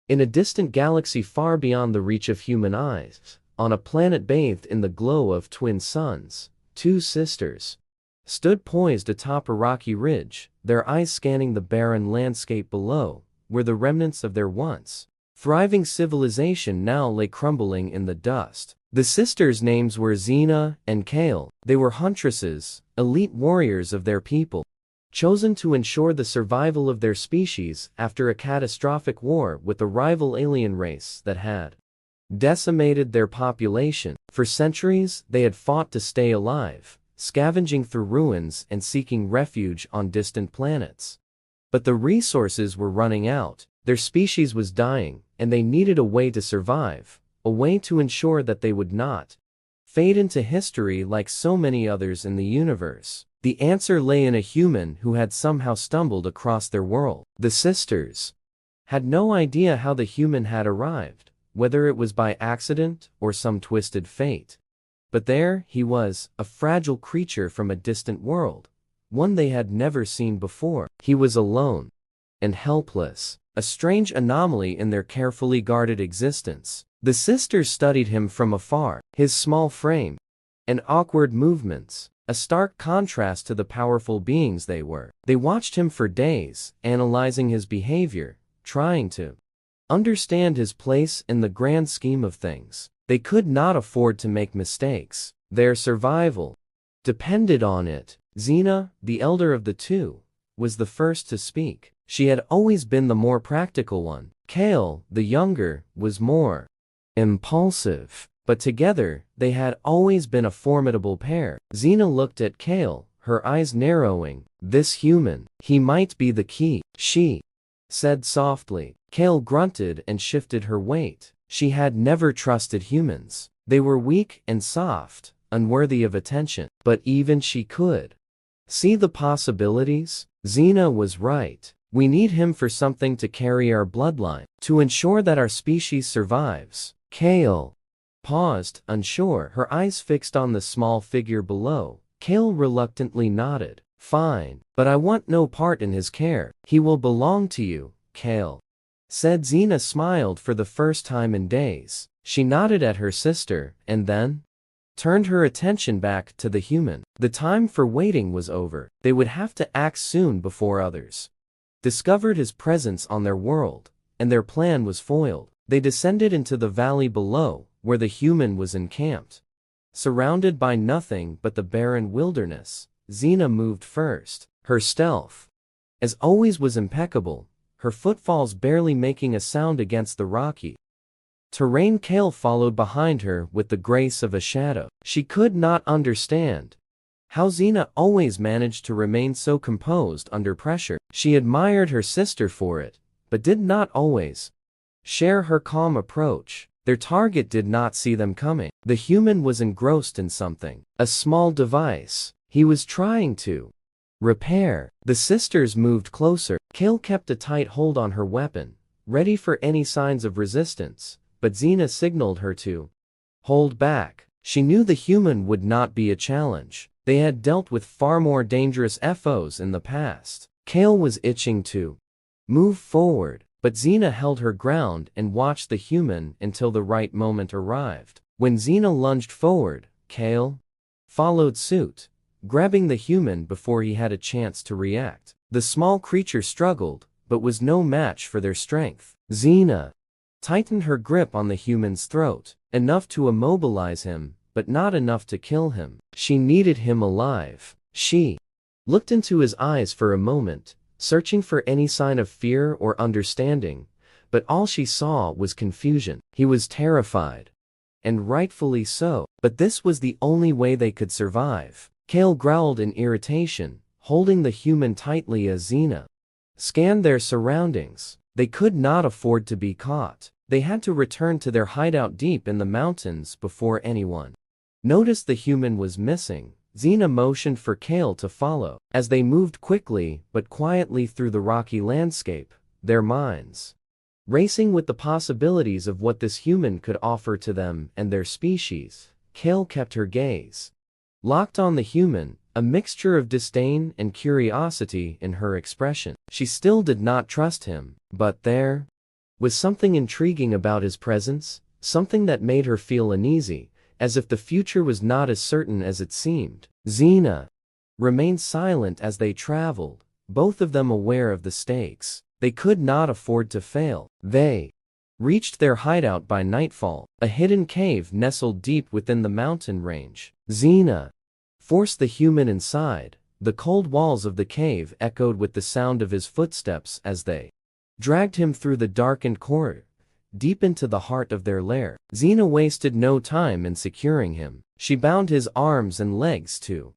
In a distant galaxy far beyond the reach of human eyes, on a planet bathed in the glow of twin suns, two sisters stood poised atop a rocky ridge, their eyes scanning the barren landscape below, where the remnants of their once thriving civilization now lay crumbling in the dust. The sisters' names were Xena and Kale. They were huntresses, elite warriors of their people, chosen to ensure the survival of their species after a catastrophic war with a rival alien race that had decimated their population. For centuries, they had fought to stay alive, scavenging through ruins and seeking refuge on distant planets. But the resources were running out, their species was dying, and they needed a way to survive, a way to ensure that they would not fade into history like so many others in the universe. The answer lay in a human who had somehow stumbled across their world. The sisters had no idea how the human had arrived, whether it was by accident or some twisted fate. But there he was, a fragile creature from a distant world, one they had never seen before. He was alone and helpless, a strange anomaly in their carefully guarded existence. The sisters studied him from afar, his small frame and awkward movements, a stark contrast to the powerful beings they were. They watched him for days, analyzing his behavior, trying to understand his place in the grand scheme of things. They could not afford to make mistakes. Their survival depended on it. Xena, the elder of the two, was the first to speak. She had always been the more practical one. Kale, the younger, was more impulsive. But together, they had always been a formidable pair. Xena looked at Kale, her eyes narrowing. This human, he might be the key, she said softly. Kale grunted and shifted her weight. She had never trusted humans. They were weak and soft, unworthy of attention. But even she could see the possibilities. Xena was right. We need him for something to carry our bloodline, to ensure that our species survives. Kale paused, unsure, her eyes fixed on the small figure below. Kale reluctantly nodded. Fine, but I want no part in his care. He will belong to you, Kale said. Xena smiled for the first time in days. She nodded at her sister, and then turned her attention back to the human. The time for waiting was over. They would have to act soon before others discovered his presence on their world, and their plan was foiled. They descended into the valley below, where the human was encamped. Surrounded by nothing but the barren wilderness, Xena moved first. Her stealth, as always, was impeccable, her footfalls barely making a sound against the rocky terrain. Kale followed behind her with the grace of a shadow. She could not understand how Xena always managed to remain so composed under pressure. She admired her sister for it, but did not always share her calm approach. Their target did not see them coming. The human was engrossed in something, a small device he was trying to repair. The sisters moved closer. Kale kept a tight hold on her weapon, ready for any signs of resistance, but Xena signaled her to hold back. She knew the human would not be a challenge. They had dealt with far more dangerous foes in the past. Kale was itching to move forward, but Xena held her ground and watched the human until the right moment arrived. When Xena lunged forward, Kale followed suit, grabbing the human before he had a chance to react. The small creature struggled, but was no match for their strength. Xena tightened her grip on the human's throat, enough to immobilize him, but not enough to kill him. She needed him alive. She looked into his eyes for a moment, searching for any sign of fear or understanding, but all she saw was confusion. He was terrified, and rightfully so, but this was the only way they could survive. Kale growled in irritation, holding the human tightly as Xena scanned their surroundings. They could not afford to be caught. They had to return to their hideout deep in the mountains before anyone noticed the human was missing. Xena motioned for Kale to follow. As they moved quickly but quietly through the rocky landscape, their minds racing with the possibilities of what this human could offer to them and their species, Kale kept her gaze locked on the human, a mixture of disdain and curiosity in her expression. She still did not trust him, but there was something intriguing about his presence, something that made her feel uneasy, as if the future was not as certain as it seemed. Xena remained silent as they traveled, both of them aware of the stakes. They could not afford to fail. They reached their hideout by nightfall, a hidden cave nestled deep within the mountain range. Xena forced the human inside. The cold walls of the cave echoed with the sound of his footsteps as they dragged him through the darkened corridor, deep into the heart of their lair. Xena wasted no time in securing him. She bound his arms and legs to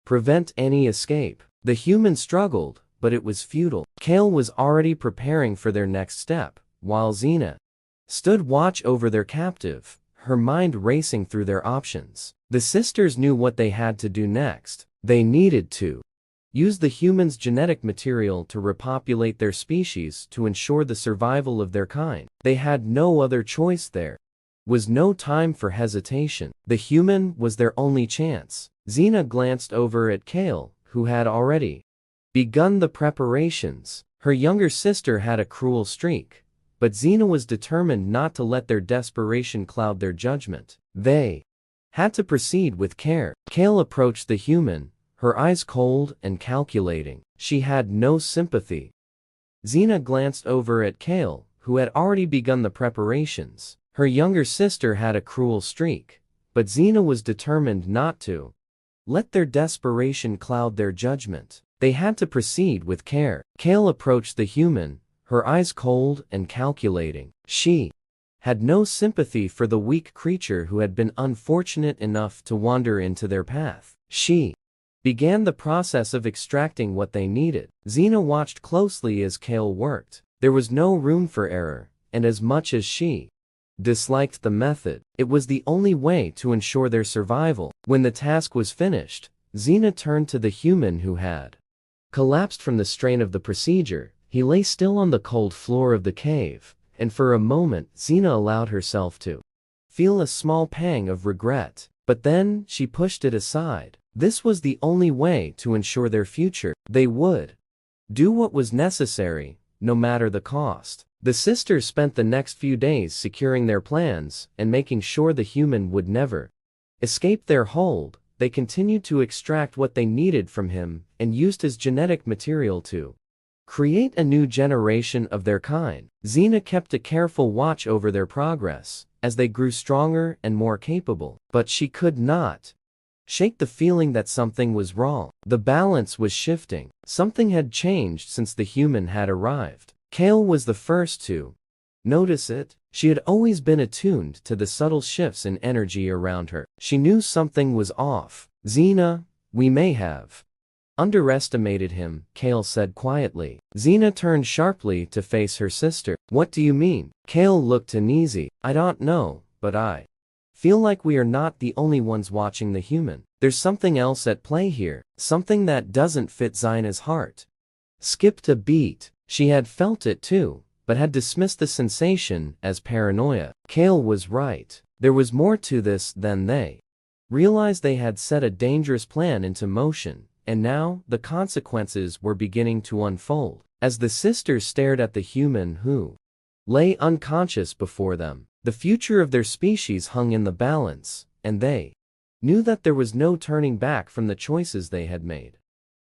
prevent any escape. The human struggled, but it was futile. Kale was already preparing for their next step, while Xena stood watch over their captive, her mind racing through their options. The sisters knew what they had to do next. They needed to use the human's genetic material to repopulate their species to ensure the survival of their kind. They had no other choice. There was no time for hesitation. The human was their only chance. Xena glanced over at Kale, who had already begun the preparations. Her younger sister had a cruel streak, but Xena was determined not to let their desperation cloud their judgment. They had to proceed with care. Kale approached the human, her eyes cold and calculating. She had no sympathy. Xena glanced over at Kale, who had already begun the preparations. Her younger sister had a cruel streak, but Xena was determined not to let their desperation cloud their judgment. They had to proceed with care. Kale approached the human, her eyes cold and calculating. She had no sympathy for the weak creature who had been unfortunate enough to wander into their path. She began the process of extracting what they needed. Xena watched closely as Kale worked. There was no room for error, and as much as she disliked the method, it was the only way to ensure their survival. When the task was finished, Xena turned to the human who had collapsed from the strain of the procedure. He lay still on the cold floor of the cave, and for a moment Xena allowed herself to feel a small pang of regret. But then she pushed it aside. This was the only way to ensure their future. They would do what was necessary, no matter the cost. The sisters spent the next few days securing their plans and making sure the human would never escape their hold. They continued to extract what they needed from him and used his genetic material to create a new generation of their kind. Xena kept a careful watch over their progress as they grew stronger and more capable, but she could not shake the feeling that something was wrong. The balance was shifting. Something had changed since the human had arrived. Kale was the first to notice it. She had always been attuned to the subtle shifts in energy around her. She knew something was off. Xena, we may have underestimated him, Kale said quietly. Xena turned sharply to face her sister. What do you mean? Kale looked uneasy. I don't know, but I feel like we are not the only ones watching the human. There's something else at play here, something that doesn't fit Xena's heart. Skipped a beat. She had felt it too, but had dismissed the sensation as paranoia. Kale was right. There was more to this than they realized. They had set a dangerous plan into motion, and now the consequences were beginning to unfold. As the sisters stared at the human who lay unconscious before them, the future of their species hung in the balance, and they knew that there was no turning back from the choices they had made.